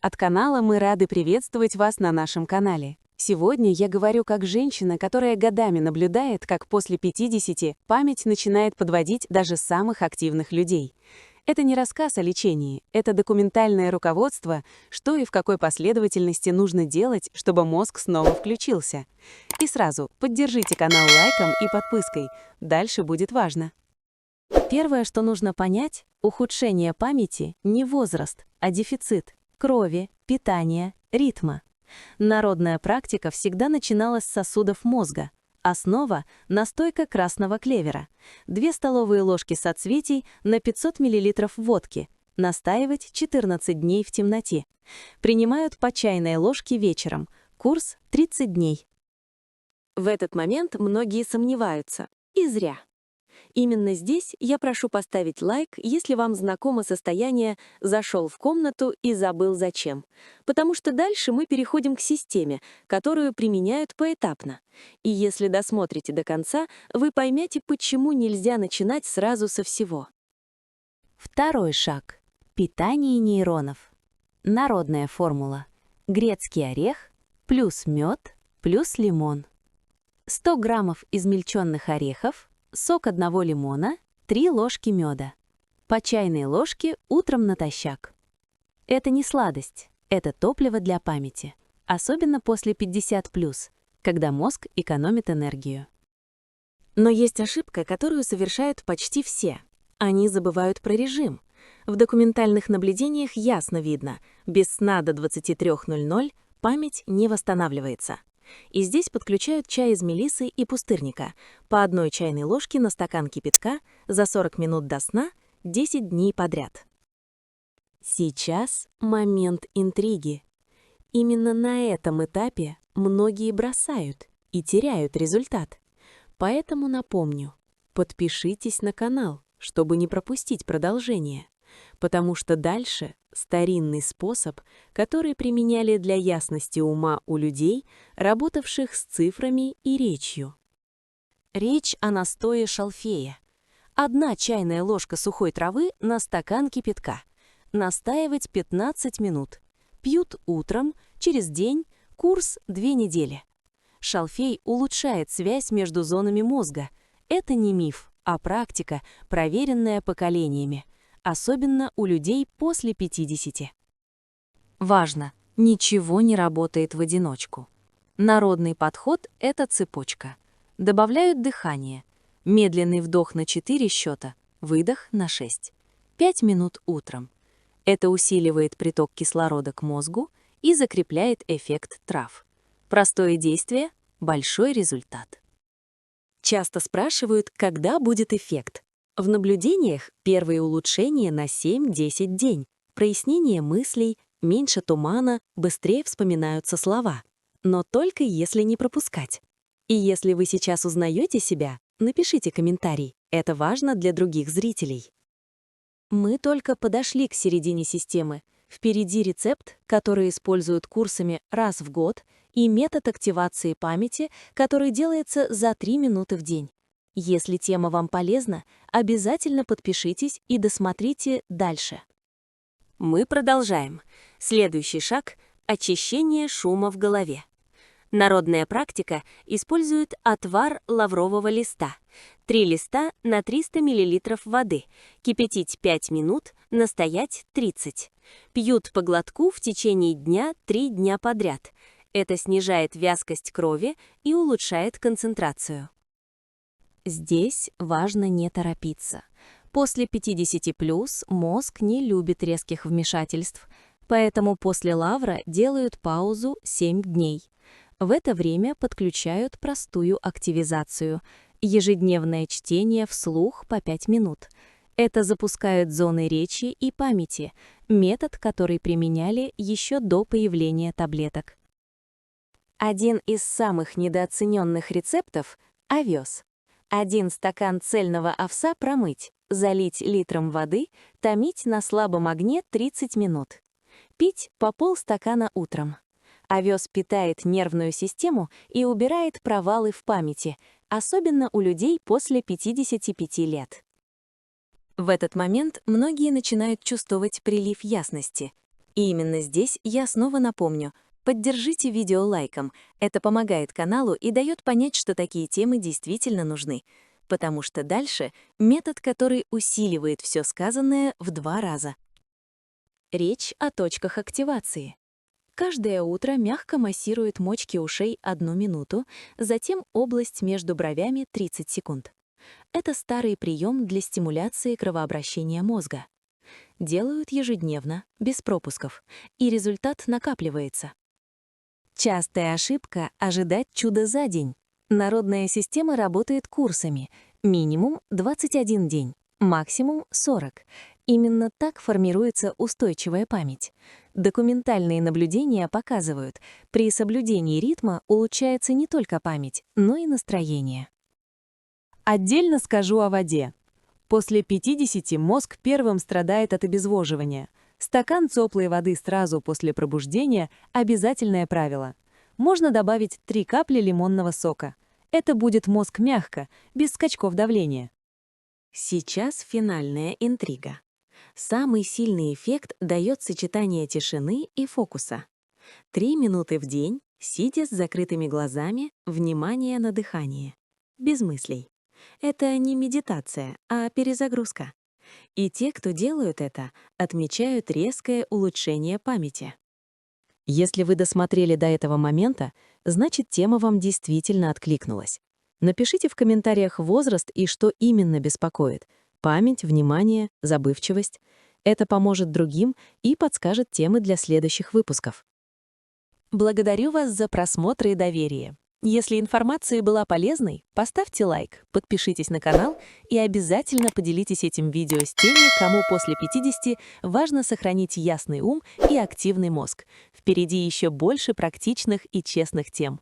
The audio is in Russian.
от канала мы рады приветствовать вас на нашем канале. Сегодня я говорю как женщина, которая годами наблюдает, как после 50 память начинает подводить даже самых активных людей. Это не рассказ о лечении, это документальное руководство, что и в какой последовательности нужно делать, чтобы мозг снова включился. И сразу поддержите канал лайком и подпиской, дальше будет важно. Первое, что нужно понять, ухудшение памяти не возраст, а дефицит крови, питания, ритма. Народная практика всегда начиналась с сосудов мозга. Основа – настойка красного клевера. 2 столовые ложки соцветий на 500 мл водки. Настаивать 14 дней в темноте. Принимают по чайной ложке вечером. Курс – 30 дней. В этот момент многие сомневаются. И зря. Именно здесь я прошу поставить лайк, если вам знакомо состояние «зашел в комнату и забыл зачем», потому что дальше мы переходим к системе, которую применяют поэтапно. И если досмотрите до конца, вы поймете, почему нельзя начинать сразу со всего. Второй шаг. Питание нейронов. Народная формула. Грецкий орех плюс мед плюс лимон. 100 граммов измельченных орехов, сок 1 лимона, 3 ложки меда. По чайной ложке утром натощак. Это не сладость, это топливо для памяти. Особенно после 50+, когда мозг экономит энергию. Но есть ошибка, которую совершают почти все. Они забывают про режим. В документальных наблюдениях ясно видно, без сна до 23:00 память не восстанавливается. И здесь подключают чай из мелисы и пустырника, по 1 чайной ложке на стакан кипятка за 40 минут до сна 10 дней подряд. Сейчас момент интриги. Именно на этом этапе многие бросают и теряют результат. Поэтому напомню, подпишитесь на канал, чтобы не пропустить продолжение, потому что дальше старинный способ, который применяли для ясности ума у людей, работавших с цифрами и речью. Речь о настое шалфея. 1 чайная ложка сухой травы на стакан кипятка. Настаивать 15 минут. Пьют утром, через день, курс 2 недели. Шалфей улучшает связь между зонами мозга. Это не миф, а практика, проверенная поколениями. Особенно у людей после 50. Важно, ничего не работает в одиночку. Народный подход – это цепочка. Добавляют дыхание. Медленный вдох на 4 счета, выдох на 6. 5 минут утром. Это усиливает приток кислорода к мозгу и закрепляет эффект трав. Простое действие – большой результат. Часто спрашивают, когда будет эффект. В наблюдениях первые улучшения на 7-10 дней, прояснение мыслей, меньше тумана, быстрее вспоминаются слова. Но только если не пропускать. И если вы сейчас узнаете себя, напишите комментарий. Это важно для других зрителей. Мы только подошли к середине системы. Впереди рецепт, который используют курсами раз в год, и метод активации памяти, который делается за 3 минуты в день. Если тема вам полезна, обязательно подпишитесь и досмотрите дальше. Мы продолжаем. Следующий шаг – очищение шума в голове. Народная практика использует отвар лаврового листа. 3 листа на 300 мл воды. Кипятить 5 минут, настоять 30. Пьют по глотку в течение дня 3 дня подряд. Это снижает вязкость крови и улучшает концентрацию. Здесь важно не торопиться. После 50+ мозг не любит резких вмешательств, поэтому после лавра делают паузу 7 дней. В это время подключают простую активизацию – ежедневное чтение вслух по 5 минут. Это запускает зоны речи и памяти, метод, который применяли еще до появления таблеток. Один из самых недооцененных рецептов – овес. 1 стакан цельного овса промыть, залить литром воды, томить на слабом огне 30 минут. Пить по полстакана утром. Овес питает нервную систему и убирает провалы в памяти, особенно у людей после 55 лет. В этот момент многие начинают чувствовать прилив ясности. И именно здесь я снова напомню, поддержите видео лайком. Это помогает каналу и дает понять, что такие темы действительно нужны. Потому что дальше метод, который усиливает все сказанное в 2 раза. Речь о точках активации. Каждое утро мягко массирует мочки ушей 1 минуту, затем область между бровями 30 секунд. Это старый прием для стимуляции кровообращения мозга. Делают ежедневно, без пропусков, и результат накапливается. Частая ошибка — ожидать чуда за день. Народная система работает курсами. Минимум 21 день, максимум 40. Именно так формируется устойчивая память. Документальные наблюдения показывают, при соблюдении ритма улучшается не только память, но и настроение. Отдельно скажу о воде. После 50 мозг первым страдает от обезвоживания. Стакан теплой воды сразу после пробуждения — обязательное правило. Можно добавить 3 капли лимонного сока. Это будет мозг мягко, без скачков давления. Сейчас финальная интрига. Самый сильный эффект дает сочетание тишины и фокуса. 3 минуты в день, сидя с закрытыми глазами, внимание на дыхание. Без мыслей. Это не медитация, а перезагрузка. И те, кто делают это, отмечают резкое улучшение памяти. Если вы досмотрели до этого момента, значит, тема вам действительно откликнулась. Напишите в комментариях возраст и что именно беспокоит. Память, внимание, забывчивость. Это поможет другим и подскажет темы для следующих выпусков. Благодарю вас за просмотр и доверие. Если информация была полезной, поставьте лайк, подпишитесь на канал и обязательно поделитесь этим видео с теми, кому после 50 важно сохранить ясный ум и активный мозг. Впереди еще больше практичных и честных тем.